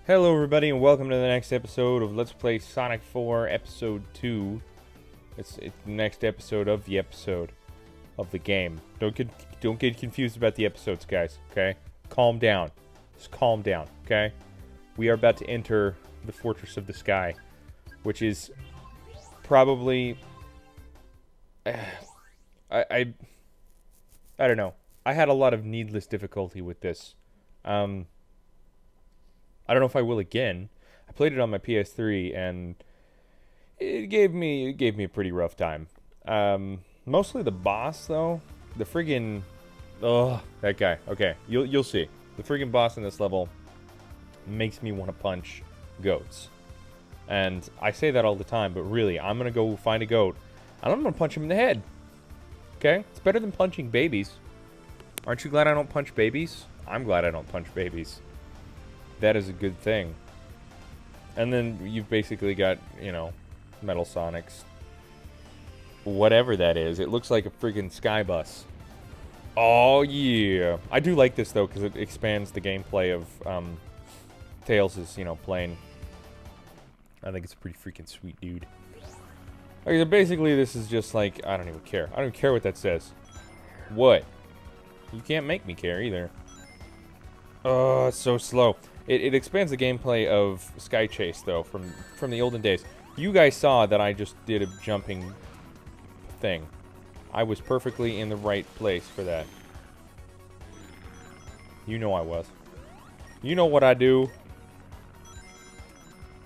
Hello everybody and welcome to the next episode of Let's Play Sonic 4 Episode 2. It's the next episode of the game. Don't get confused about the episodes, guys, okay? Calm down. Just calm down, okay? We are about to enter the Fortress of the Sky, which is probably I don't know. I had a lot of needless difficulty with this. I don't know if I will again. I played it on my PS3 and it gave me a pretty rough time. Mostly the boss though. The friggin' that guy. Okay, you'll see. The friggin' boss in this level makes me want to punch goats. And I say that all the time, but really, I'm gonna go find a goat and I'm gonna punch him in the head. Okay? It's better than punching babies. Aren't you glad I don't punch babies? I'm glad I don't punch babies. That is a good thing. And then you've basically got, Metal Sonics. Whatever that is. It looks like a friggin' sky bus. Oh, yeah. I do like this, though, because it expands the gameplay of Tails' playing. I think it's a pretty freaking sweet dude. Okay, so basically this is just like, I don't even care. I don't even care what that says. What? You can't make me care, either. Oh, it's so slow. It expands the gameplay of Sky Chase, though, from the olden days. You guys saw that I just did a jumping thing. I was perfectly in the right place for that. You know I was. You know what I do.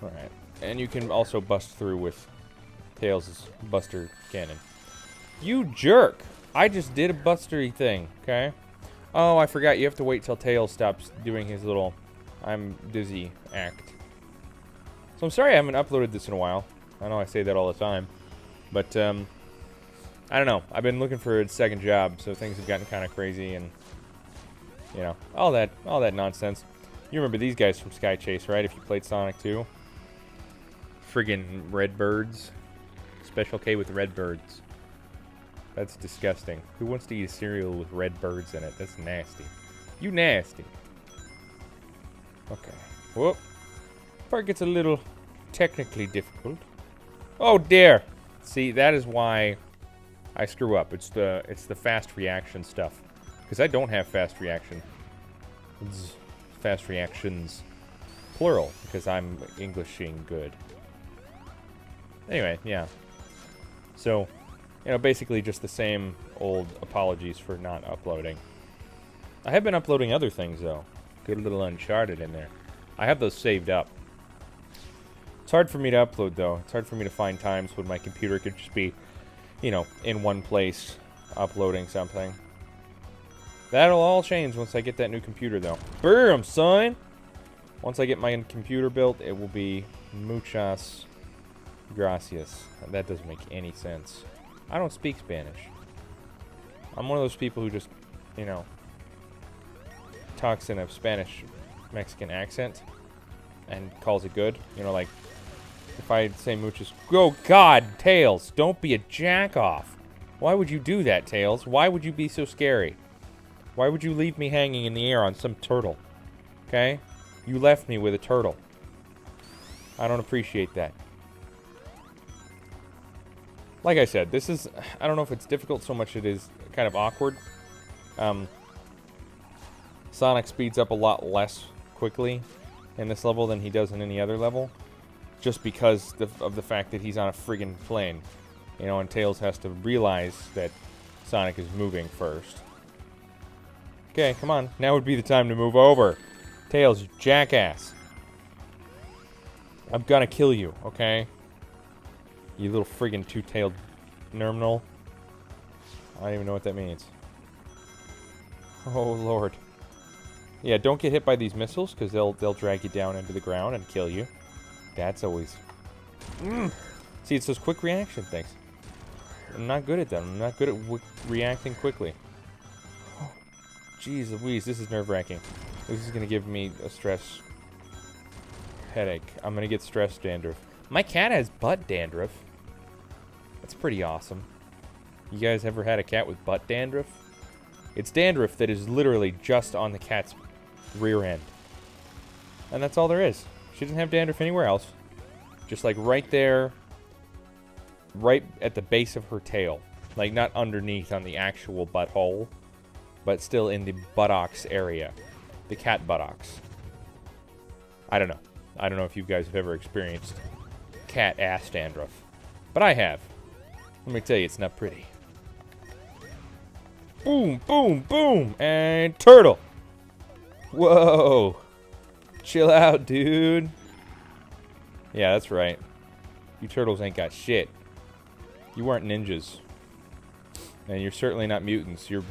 Alright. And you can also bust through with Tails' Buster Cannon. You jerk! I just did a bustery thing, okay? Oh, I forgot. You have to wait till Tails stops doing his little I'm dizzy act. So I'm sorry I haven't uploaded this in a while. I know I say that all the time. But, I don't know. I've been looking for a second job, so things have gotten kind of crazy and, all that nonsense. You remember these guys from Sky Chase, right? If you played Sonic 2. Friggin' Redbirds. Special K with Redbirds. That's disgusting. Who wants to eat a cereal with red birds in it? That's nasty. You nasty. Okay. Whoop. Part gets a little technically difficult. Oh dear. See, that is why I screw up. It's the fast reaction stuff. Because I don't have fast reaction. It's fast reactions plural. Because I'm Englishing good. Anyway, yeah. So, basically just the same old apologies for not uploading. I have been uploading other things, though. Good little Uncharted in there. I have those saved up. It's hard for me to upload, though. It's hard for me to find times when my computer could just be, in one place, uploading something. That'll all change once I get that new computer, though. Boom, son! Once I get my computer built, it will be muchas gracias. That doesn't make any sense. I don't speak Spanish. I'm one of those people who just, talks in a Spanish Mexican accent and calls it good. Like if I say muchas, oh God, Tails, don't be a jack-off. Why would you do that, Tails? Why would you be so scary? Why would you leave me hanging in the air on some turtle? Okay? You left me with a turtle. I don't appreciate that. Like I said, this is, I don't know if it's difficult so much it is kind of awkward. Sonic speeds up a lot less quickly in this level than he does in any other level. Just because of the fact that he's on a friggin' plane. And Tails has to realize that Sonic is moving first. Okay, come on. Now would be the time to move over. Tails, you jackass. I'm gonna kill you, okay? You little friggin' two-tailed nerminal. I don't even know what that means. Oh, Lord. Yeah, don't get hit by these missiles, because they'll drag you down into the ground and kill you. That's always... See, it's those quick reaction things. I'm not good at them. I'm not good at reacting quickly. Oh, jeez Louise, this is nerve-wracking. This is going to give me a stress headache. I'm going to get stress dandruff. My cat has butt dandruff. That's pretty awesome. You guys ever had a cat with butt dandruff? It's dandruff that is literally just on the cat's rear end. And that's all there is. She doesn't have dandruff anywhere else. Just like right there, right at the base of her tail. Like not underneath on the actual butthole, but still in the buttocks area. The cat buttocks. I don't know. I don't know if you guys have ever experienced cat ass dandruff. But I have. Let me tell you, it's not pretty. Boom, boom, boom, and turtle. Whoa. Chill out, dude. Yeah, that's right. You turtles ain't got shit. You aren't ninjas. And you're certainly not mutants. You're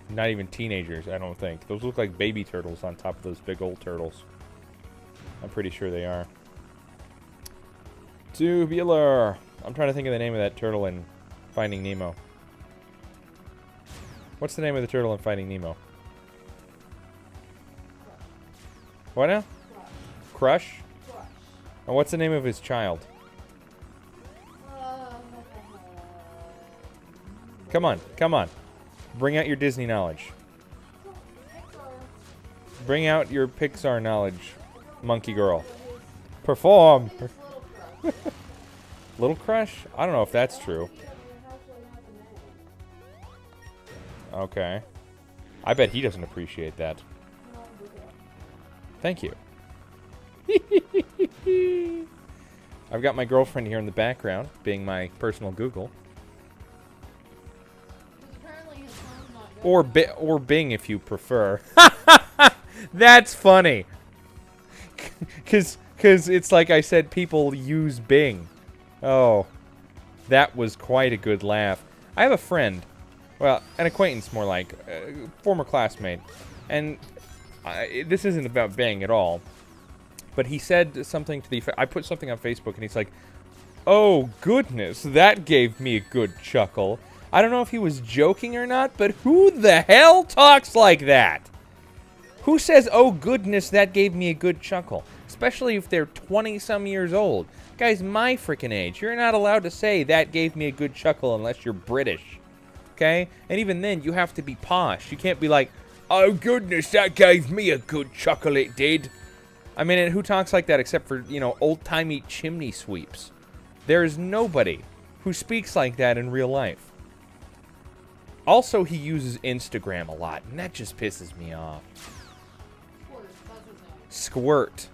not even teenagers, I don't think. Those look like baby turtles on top of those big old turtles. I'm pretty sure they are. Tubular. I'm trying to think of the name of that turtle in Finding Nemo. What's the name of the turtle in Finding Nemo? What now? Crush? And what's the name of his child? Come on, come on. Bring out your Disney knowledge. Bring out your Pixar knowledge, monkey girl. Perform! Little Crush? I don't know if that's true. Okay. I bet he doesn't appreciate that. Thank you. I've got my girlfriend here in the background, being my personal Google. Or Bing, if you prefer. That's funny. Because it's like I said, people use Bing. Oh, that was quite a good laugh. I have a friend. Well, an acquaintance, more like. Former classmate. And this isn't about Bing at all. But he said something to the effect. I put something on Facebook, and he's like, "Oh, goodness, that gave me a good chuckle." I don't know if he was joking or not, but who the hell talks like that? Who says, "Oh, goodness, that gave me a good chuckle"? Especially if they're 20-some years old. Guys, my freaking age, you're not allowed to say, "That gave me a good chuckle," unless you're British. Okay? And even then, you have to be posh. You can't be like, "Oh, goodness, that gave me a good chuckle, it did." I mean, and who talks like that except for, you know, old-timey chimney sweeps? There is nobody who speaks like that in real life. Also, he uses Instagram a lot, and that just pisses me off. Squirt.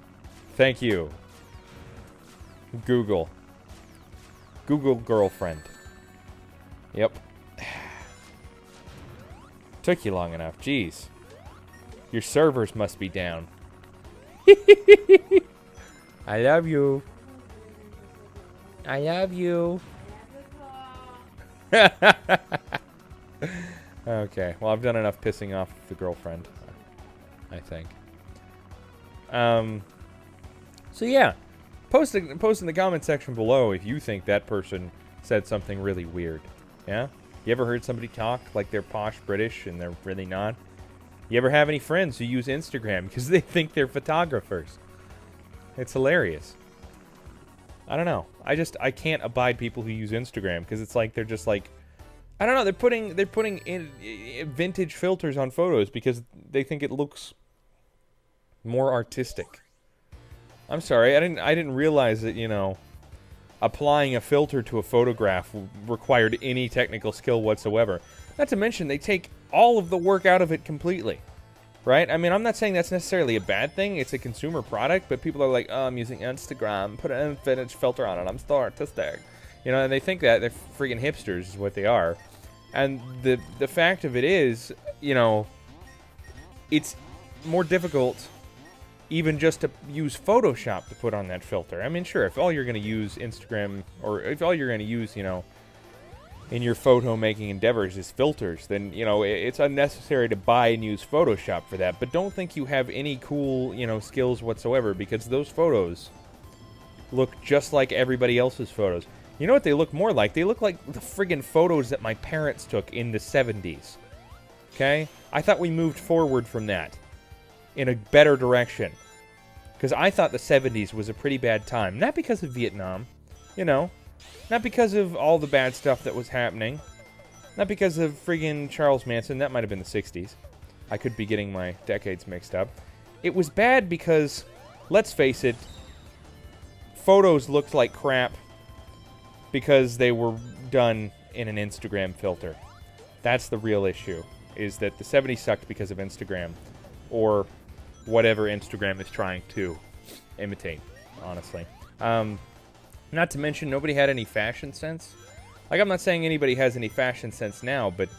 Thank you. Google. Google girlfriend. Yep. Took you long enough. Jeez. Your servers must be down. I love you. I love you. Okay. Well, I've done enough pissing off the girlfriend, I think. So yeah, post in the comment section below if you think that person said something really weird. Yeah? You ever heard somebody talk like they're posh British and they're really not? You ever have any friends who use Instagram because they think they're photographers? It's hilarious. I don't know. I can't abide people who use Instagram because it's like they're just like, I don't know. They're putting in vintage filters on photos because they think it looks more artistic. I'm sorry. I didn't realize that, you know, applying a filter to a photograph required any technical skill whatsoever. Not to mention, they take all of the work out of it completely. Right? I mean, I'm not saying that's necessarily a bad thing. It's a consumer product, but people are like, "Oh, I'm using Instagram. Put an vintage filter on it. I'm still artistic." You know, and they think that they're freaking hipsters is what they are. And the fact of it is, you know, it's more difficult even just to use Photoshop to put on that filter. I mean, sure, if all you're going to use Instagram, or if all you're going to use, you know, in your photo making endeavors is filters, then, you know, it's unnecessary to buy and use Photoshop for that. But don't think you have any cool, you know, skills whatsoever, because those photos look just like everybody else's photos. You know what they look more like? They look like the friggin' photos that my parents took in the 70s. Okay? I thought we moved forward from that in a better direction. Because I thought the 70s was a pretty bad time. Not because of Vietnam, you know. Not because of all the bad stuff that was happening. Not because of friggin' Charles Manson. That might have been the 60s. I could be getting my decades mixed up. It was bad because let's face it, photos looked like crap because they were done in an Instagram filter. That's the real issue, is that the 70s sucked because of Instagram, or whatever Instagram is trying to imitate, honestly. Not to mention, nobody had any fashion sense. Like, I'm not saying anybody has any fashion sense now, but,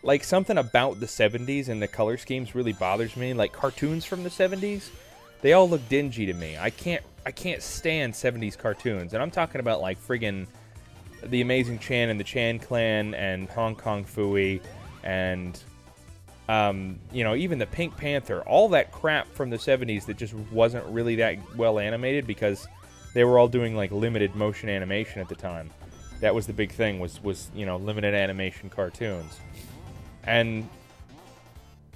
like, something about the 70s and the color schemes really bothers me. Like, cartoons from the 70s, they all look dingy to me. I can't stand 70s cartoons, and I'm talking about, like, friggin' The Amazing Chan and the Chan Clan and Hong Kong Phooey and, you know, even the Pink Panther. All that crap from the 70s that just wasn't really that well animated because they were all doing, like, limited motion animation at the time. That was the big thing, was you know, limited animation cartoons. And,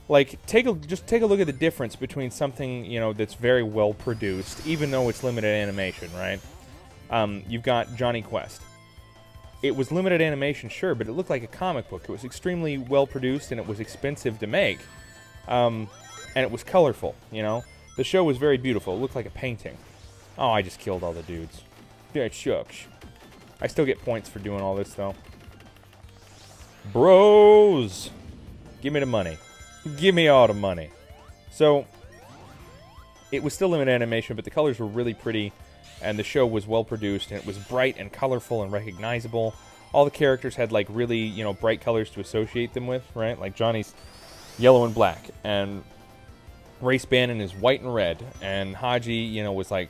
like, just take a look at the difference between something, you know, that's very well produced, even though it's limited animation, right? You've got Johnny Quest. It was limited animation, sure, but it looked like a comic book. It was extremely well produced, and it was expensive to make. And it was colorful, you know? The show was very beautiful. It looked like a painting. Oh, I just killed all the dudes. Yeah, shucks. I still get points for doing all this, though. Bros! Give me the money. Give me all the money. So, it was still limited animation, but the colors were really pretty, and the show was well produced, and it was bright and colorful and recognizable. All the characters had, like, really, you know, bright colors to associate them with, right? Like, Johnny's yellow and black, and Race Bannon is white and red, and Haji, you know, was, like,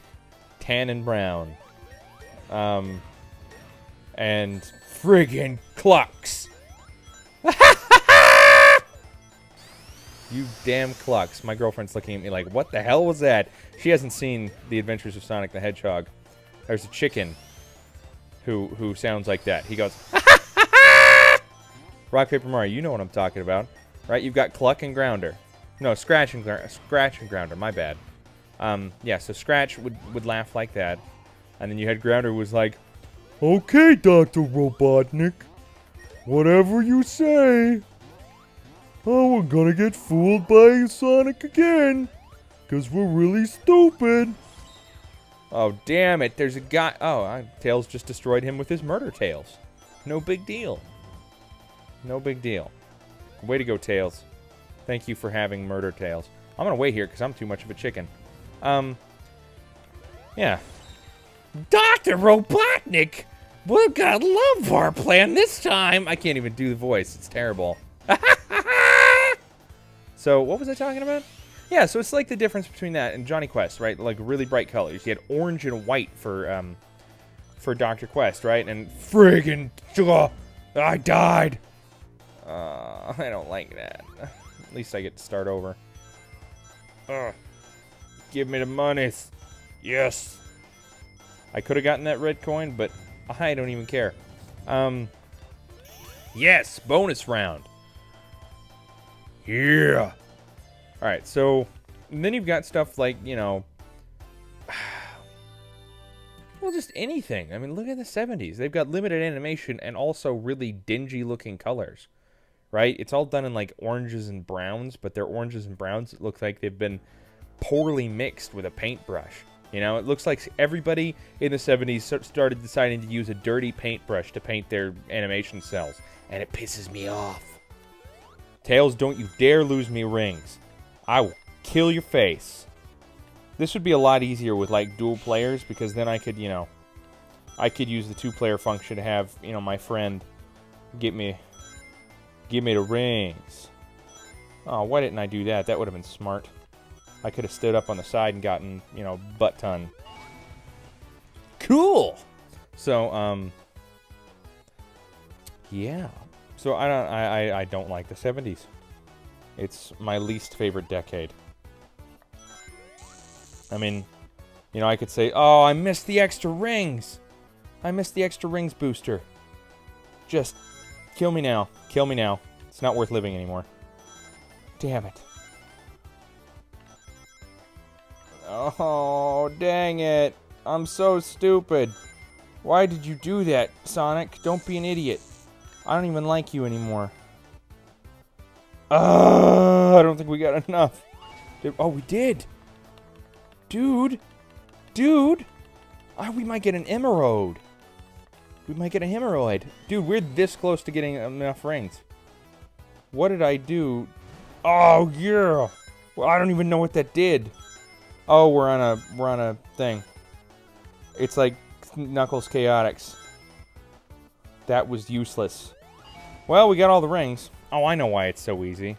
tan and brown. And friggin' Clucks. You damn Clucks. My girlfriend's looking at me like, what the hell was that? She hasn't seen The Adventures of Sonic the Hedgehog. There's a chicken who sounds like that. He goes, Rock, Paper, Mario, you know what I'm talking about. Right? You've got Cluck and Grounder. No, Scratch and Grounder, my bad. Yeah, so Scratch would laugh like that. And then you had Grounder who was like, okay, Dr. Robotnik. Whatever you say. Oh, we're gonna get fooled by Sonic again. Because we're really stupid. Oh, damn it. There's a guy. Oh, Tails just destroyed him with his murder tails. No big deal. No big deal. Way to go, Tails. Thank you for having murder tails. I'm gonna wait here because I'm too much of a chicken. Yeah. Dr. Robotnik! We've got a love war plan this time! I can't even do the voice. It's terrible. So, what was I talking about? Yeah, so it's like the difference between that and Johnny Quest, right? Like, really bright colors. You had orange and white for Dr. Quest, right? And friggin' I died! I don't like that. At least I get to start over. Give me the monies. Yes. I could have gotten that red coin, but I don't even care. Yes, bonus round. Yeah. Alright, so then you've got stuff like, you know, well, just anything. I mean, look at the 70s. They've got limited animation and also really dingy looking colors, right? It's all done in like oranges and browns, but they're oranges and browns that look like they've been poorly mixed with a paintbrush. You know, it looks like everybody in the 70s started deciding to use a dirty paintbrush to paint their animation cells, and it pisses me off. Tails, don't you dare lose me rings. I will kill your face. This would be a lot easier with, like, dual players, because then I could, you know, I could use the two-player function to have, you know, my friend give me the rings. Oh, why didn't I do that? That would have been smart. I could have stood up on the side and gotten, you know, butt ton. Cool! So, yeah. So I don't like the 70s. It's my least favorite decade. I mean, you know, I could say, oh, I missed the extra rings. I missed the extra rings booster. Just kill me now. Kill me now. It's not worth living anymore. Damn it. Oh, dang it. I'm so stupid. Why did you do that, Sonic? Don't be an idiot. I don't even like you anymore. I don't think we got enough. Oh, we did. Dude! Dude! Oh, we might get an emerald. We might get a hemorrhoid. Dude, we're this close to getting enough rings. What did I do? Oh, yeah! Well, I don't even know what that did. Oh, we're on a thing. It's like Knuckles Chaotix. That was useless. Well, we got all the rings. Oh, I know why it's so easy.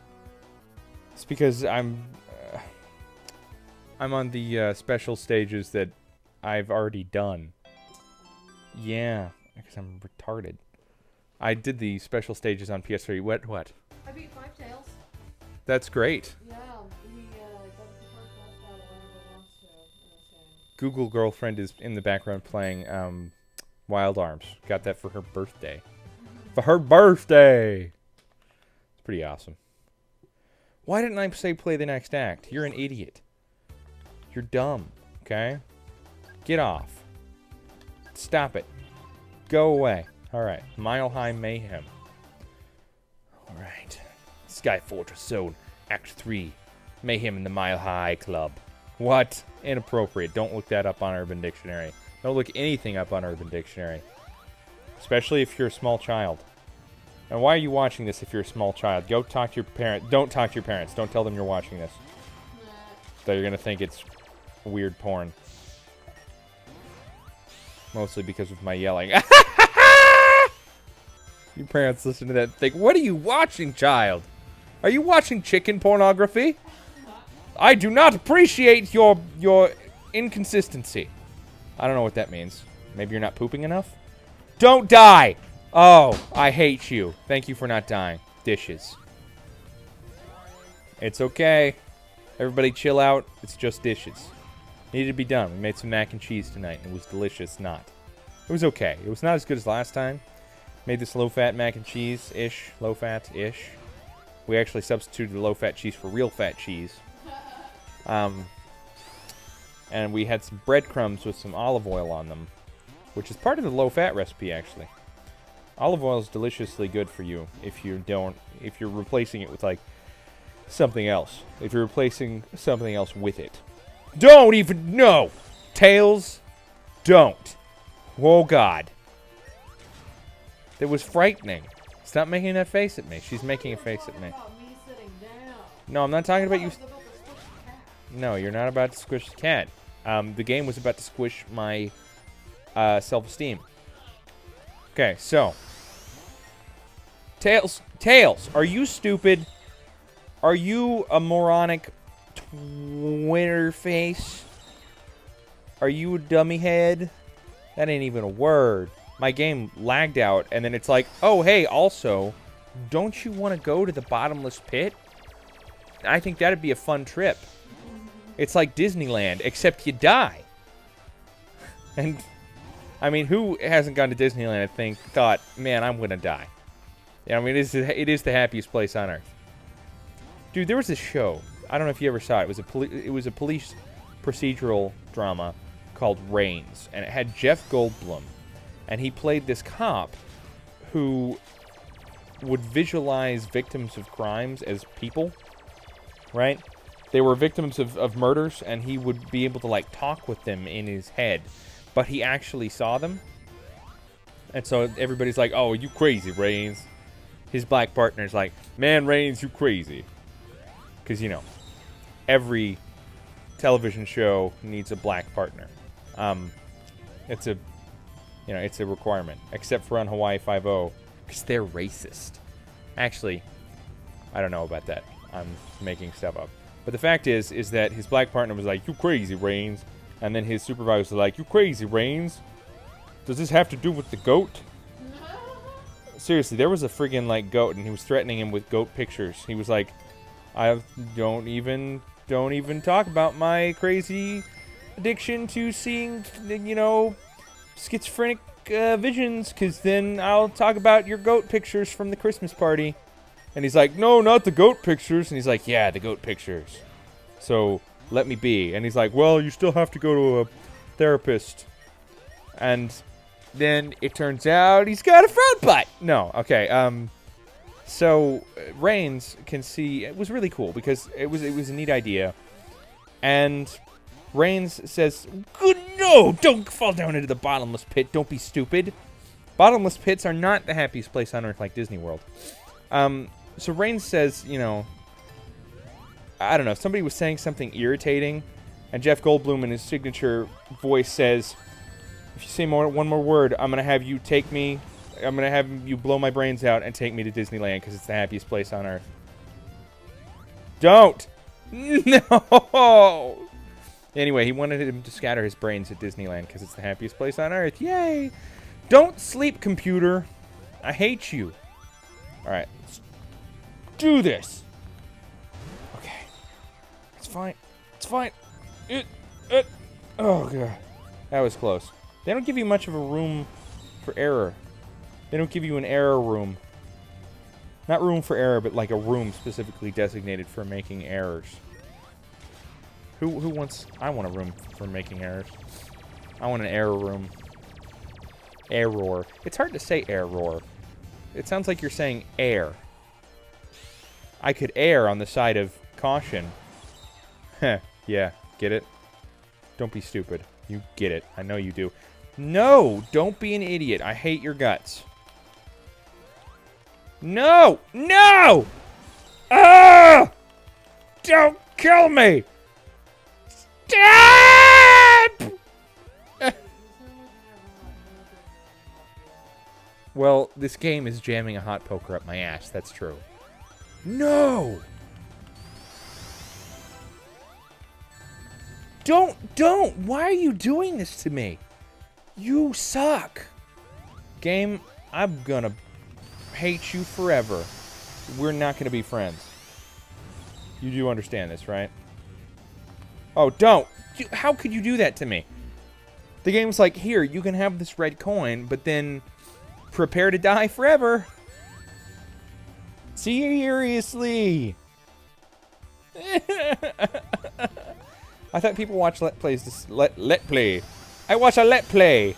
It's because I'm on the special stages that I've already done. Yeah, because I'm retarded. I did the special stages on PS3. What? I beat 5 Tails. That's great. Yeah, he that was the first boss battle I ever lost to in this game. Google girlfriend is in the background playing Wild Arms. Got that for her birthday. For her birthday! It's pretty awesome. Why didn't I say play the next act? You're an idiot. You're dumb, okay? Get off. Stop it. Go away. Alright, Mile High Mayhem. Alright. Sky Fortress Zone, Act 3. Mayhem in the Mile High Club. What? Inappropriate. Don't look that up on Urban Dictionary. Don't look anything up on Urban Dictionary. Especially if you're a small child. And why are you watching this if you're a small child? Go talk to your parents. Don't talk to your parents. Don't tell them you're watching this. They're going to think it's weird porn. Mostly because of my yelling. Your parents listen to that and think, what are you watching, child? Are you watching chicken pornography? I do not appreciate your inconsistency. I don't know what that means. Maybe you're not pooping enough? Don't die! Oh, I hate you. Thank you for not dying. Dishes. It's okay. Everybody chill out. It's just dishes. Needed to be done. We made some mac and cheese tonight, and it was delicious. Not. It was okay. It was not as good as last time. Made this low-fat mac and cheese-ish. Low-fat-ish. We actually substituted low-fat cheese for real fat cheese. And we had some breadcrumbs with some olive oil on them, which is part of the low-fat recipe, actually. Olive oil is deliciously good for you if you're replacing it with, like, something else. If you're replacing something else with it. Don't even, no! Tails, don't. Oh, God. That was frightening. Stop making that face at me. She's making a face at me. No, I'm not talking about you. No, you're not about to squish the cat. The game was about to squish my self-esteem. Okay, so. Tails, are you stupid? Are you a moronic Twitter face? Are you a dummy head? That ain't even a word. My game lagged out, and then it's like, oh, hey, also, don't you want to go to the bottomless pit? I think that'd be a fun trip. It's like Disneyland, except you die. And, I mean, who hasn't gone to Disneyland and thought, man, I'm going to die? Yeah, I mean, it is the happiest place on earth. Dude, there was this show. I don't know if you ever saw it. It was a police procedural drama called Reigns, and it had Jeff Goldblum, and he played this cop who would visualize victims of crimes as people, right? They were victims of murders, and he would be able to, like, talk with them in his head, but he actually saw them. And so everybody's like, oh, you crazy, Reigns. His black partner's like, man, Reigns, you crazy. Because, you know, every television show needs a black partner. It's a requirement. Except for on Hawaii Five-0, because they're racist. Actually, I don't know about that. I'm making stuff up. But the fact is that his black partner was like, you crazy, Reigns. And then his supervisor was like, you crazy, Reigns. Does this have to do with the goat? Seriously, there was a friggin' like goat, and he was threatening him with goat pictures. He was like, I don't even talk about my crazy addiction to seeing, you know, schizophrenic visions, because then I'll talk about your goat pictures from the Christmas party. And he's like, no, not the goat pictures. And he's like, yeah, the goat pictures. So let me be. And he's like, well, you still have to go to a therapist. And then it turns out he's got a front butt. No, okay. So Reigns can see. It was really cool because it was a neat idea, and Reigns says, "Good, no, don't fall down into the bottomless pit. Don't be stupid. Bottomless pits are not the happiest place on earth like Disney World." So Reigns says, you know, I don't know, somebody was saying something irritating, and Jeff Goldblum in his signature voice says, "If you say one more word, I'm going to have you blow my brains out and take me to Disneyland because it's the happiest place on earth." Don't! No! Anyway, he wanted him to scatter his brains at Disneyland because it's the happiest place on earth. Yay! Don't sleep, computer. I hate you. Alright, let's do this. Okay. It's fine. It's fine. Oh, God. That was close. They don't give you much of a room for error. They don't give you an error room. Not room for error, but like a room specifically designated for making errors. Who wants... I want a room for making errors. I want an error room. Error. It's hard to say error. It sounds like you're saying air. I could err on the side of caution. Heh. Yeah. Get it? Don't be stupid. You get it. I know you do. No! Don't be an idiot. I hate your guts. No! No! Ah! Don't kill me! Stop! Well, this game is jamming a hot poker up my ass. That's true. No! Don't! Why are you doing this to me? You suck. Game, I'm gonna hate you forever. We're not gonna be friends. You do understand this, right? Oh, don't! How could you do that to me? The game's like, here, you can have this red coin, but then prepare to die forever. Seriously. I thought people watch Let Plays. Let Play. I watch a Let Play.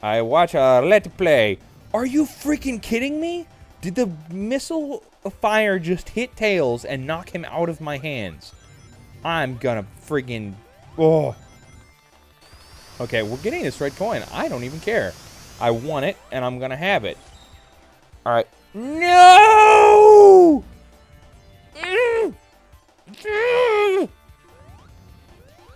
I watch a Let Play. Are you freaking kidding me? Did the missile fire just hit Tails and knock him out of my hands? I'm gonna friggin... Oh. Okay, we're getting this red coin. I don't even care. I want it, and I'm gonna have it. Alright. No!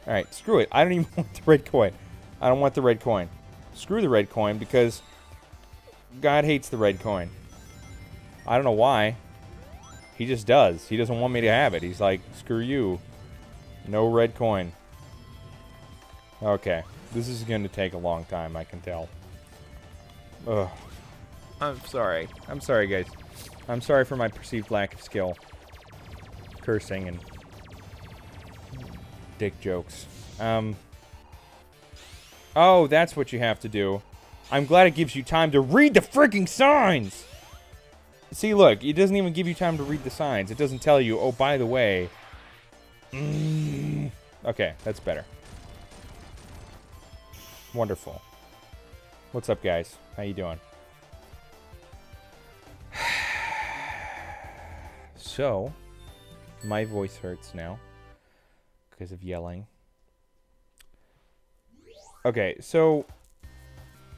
Alright, screw it. I don't even want the red coin. I don't want the red coin. Screw the red coin, because God hates the red coin. I don't know why. He just does. He doesn't want me to have it. He's like, screw you. No red coin. Okay. This is going to take a long time, I can tell. Ugh. I'm sorry. I'm sorry, guys. I'm sorry for my perceived lack of skill. Cursing and dick jokes. Oh, that's what you have to do. I'm glad it gives you time to read the freaking signs! See, look, it doesn't even give you time to read the signs. It doesn't tell you, oh, by the way... Okay, that's better. Wonderful. What's up, guys? How you doing? So, my voice hurts now because of yelling. Okay, so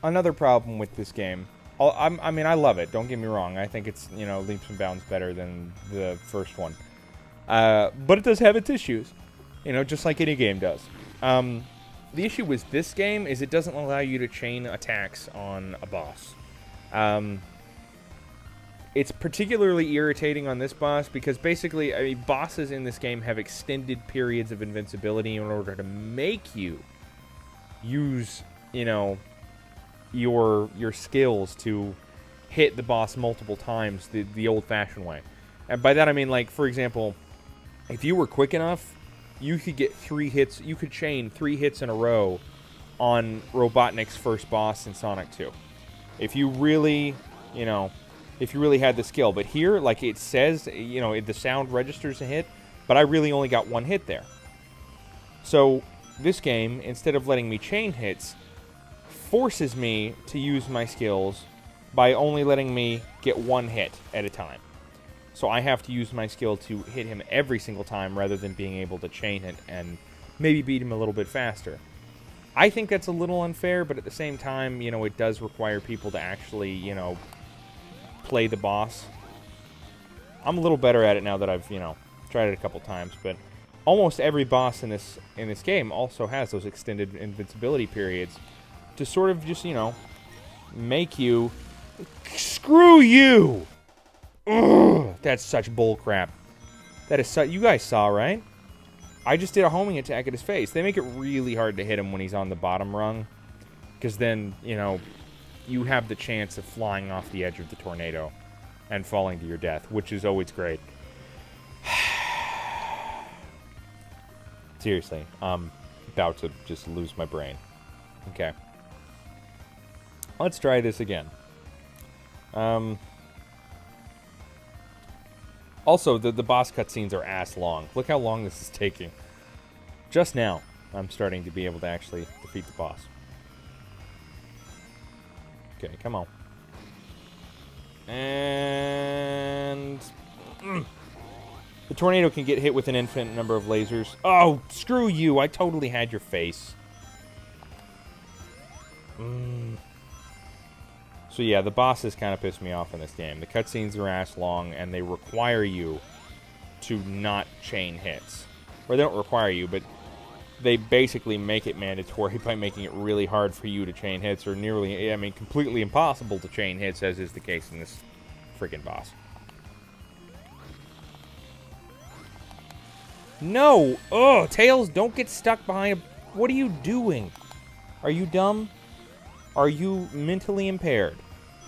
another problem with this game. I mean, I love it. Don't get me wrong. I think it's, you know, leaps and bounds better than the first one. But it does have its issues. You know, just like any game does. The issue with this game is it doesn't allow you to chain attacks on a boss. It's particularly irritating on this boss because basically, I mean, bosses in this game have extended periods of invincibility in order to make you use, you know, your skills to hit the boss multiple times the old-fashioned way. And by that I mean, like, for example, if you were quick enough, you could get 3 hits. You could chain 3 hits in a row on Robotnik's first boss in Sonic 2. If you really, you know, if you really had the skill. But here, like it says, you know, the sound registers a hit, but I really only got 1 hit there. So this game, instead of letting me chain hits, forces me to use my skills by only letting me get 1 hit at a time. So I have to use my skill to hit him every single time rather than being able to chain it and maybe beat him a little bit faster. I think that's a little unfair, but at the same time, you know, it does require people to actually, you know, play the boss. I'm a little better at it now that I've, you know, tried it a couple times, but almost every boss in this game also has those extended invincibility periods to sort of just, you know, make you... Screw you! Ugh, that's such bullcrap. That is such... You guys saw, right? I just did a homing attack at his face. They make it really hard to hit him when he's on the bottom rung, because then, you know, you have the chance of flying off the edge of the tornado and falling to your death, which is always great. Seriously, I'm about to just lose my brain. Okay. Let's try this again. Also, the boss cutscenes are ass long. Look how long this is taking. Just now, I'm starting to be able to actually defeat the boss. Okay, come on. And... The tornado can get hit with an infinite number of lasers. Oh, screw you. I totally had your face. So yeah, the bosses kind of piss me off in this game. The cutscenes are ass long, and they require you to not chain hits. Or they don't require you, but they basically make it mandatory by making it really hard for you to chain hits, or nearly, I mean, completely impossible to chain hits, as is the case in this freaking boss. No! Oh, Tails, don't get stuck behind a... What are you doing? Are you dumb? Are you mentally impaired?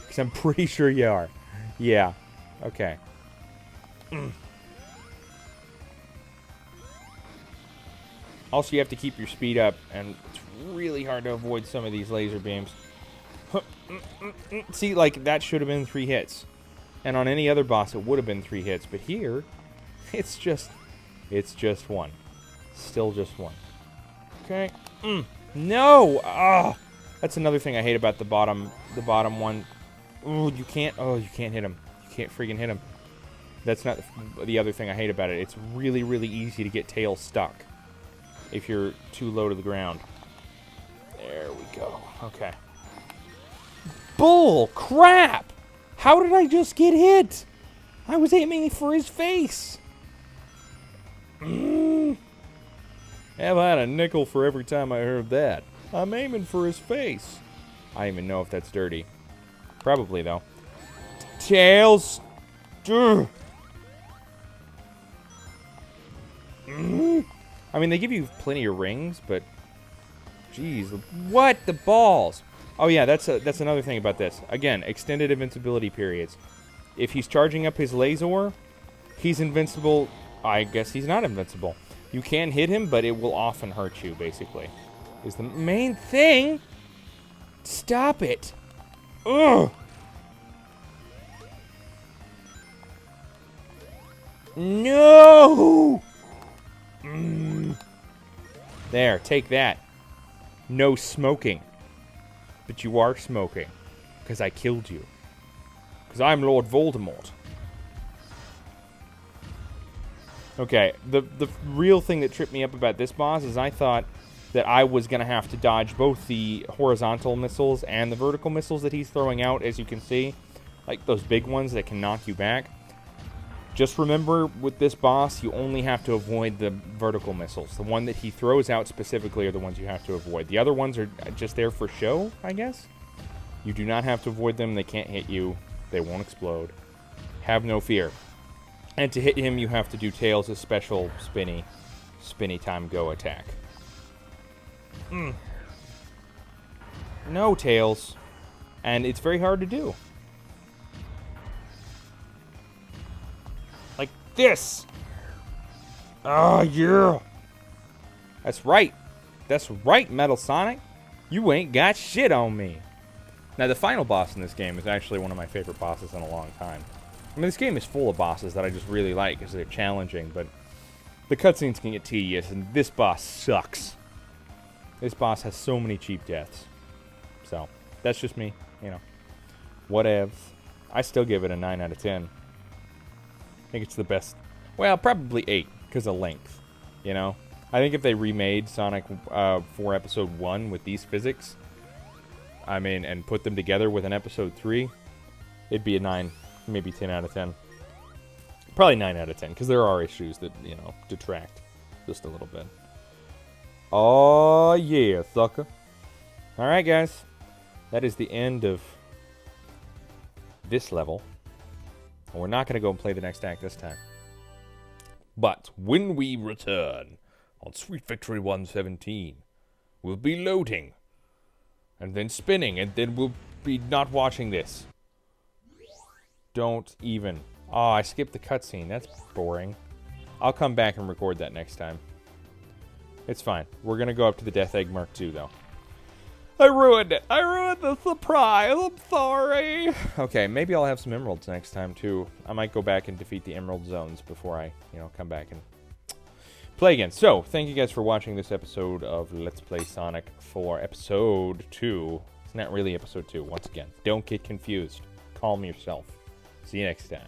Because I'm pretty sure you are. Yeah. Okay. Also, you have to keep your speed up, and it's really hard to avoid some of these laser beams. See, like, that should have been 3 hits. And on any other boss, it would have been 3 hits. But here, it's just 1. Still just 1. Okay. No! Ah! That's another thing I hate about the bottom one. Ooh, you can't hit him. You can't freaking hit him. That's not the other thing I hate about it. It's really, really easy to get Tails stuck if you're too low to the ground. There we go. Okay. Bull crap! How did I just get hit? I was aiming for his face. Have I had a nickel for every time I heard that? I'm aiming for his face. I don't even know if that's dirty. Probably, though. Tails! I mean, they give you plenty of rings, but... Jeez. What? The balls! Oh, yeah, that's another thing about this. Again, extended invincibility periods. If he's charging up his laser, he's invincible. I guess he's not invincible. You can hit him, but it will often hurt you, basically. Is the main thing. Stop it. Ugh. No. There, take that. No smoking. But you are smoking. Because I killed you. Because I'm Lord Voldemort. Okay, the real thing that tripped me up about this boss is I thought that I was going to have to dodge both the horizontal missiles and the vertical missiles that he's throwing out, as you can see. Like those big ones that can knock you back. Just remember, with this boss, you only have to avoid the vertical missiles. The one that he throws out specifically are the ones you have to avoid. The other ones are just there for show, I guess. You do not have to avoid them. They can't hit you. They won't explode. Have no fear. And to hit him, you have to do Tails' special spinny time go attack. No, Tails. And it's very hard to do. Like this. Oh, yeah. That's right. That's right, Metal Sonic. You ain't got shit on me. Now, the final boss in this game is actually one of my favorite bosses in a long time. I mean, this game is full of bosses that I just really like because they're challenging, but the cutscenes can get tedious, and this boss sucks. This boss has so many cheap deaths. So, that's just me, you know. Whatevs. I still give it a 9 out of 10. I think it's the best. Well, probably 8, because of length, you know. I think if they remade Sonic 4 Episode 1 with these physics, I mean, and put them together with an Episode 3, it'd be a 9, maybe 10 out of 10. Probably 9 out of 10, because there are issues that, you know, detract just a little bit. Oh, yeah, sucker. Alright, guys. That is the end of this level. And we're not going to go and play the next act this time. But when we return on Sweet Victory 117, we'll be loading. And then spinning, and then we'll be not watching this. Don't even. Oh, I skipped the cutscene. That's boring. I'll come back and record that next time. It's fine. We're going to go up to the Death Egg Mark II, though. I ruined it. I ruined the surprise. I'm sorry. Okay, maybe I'll have some emeralds next time, too. I might go back and defeat the emerald zones before I, come back and play again. So, thank you guys for watching this episode of Let's Play Sonic 4 Episode 2. It's not really Episode 2, once again. Don't get confused. Calm yourself. See you next time.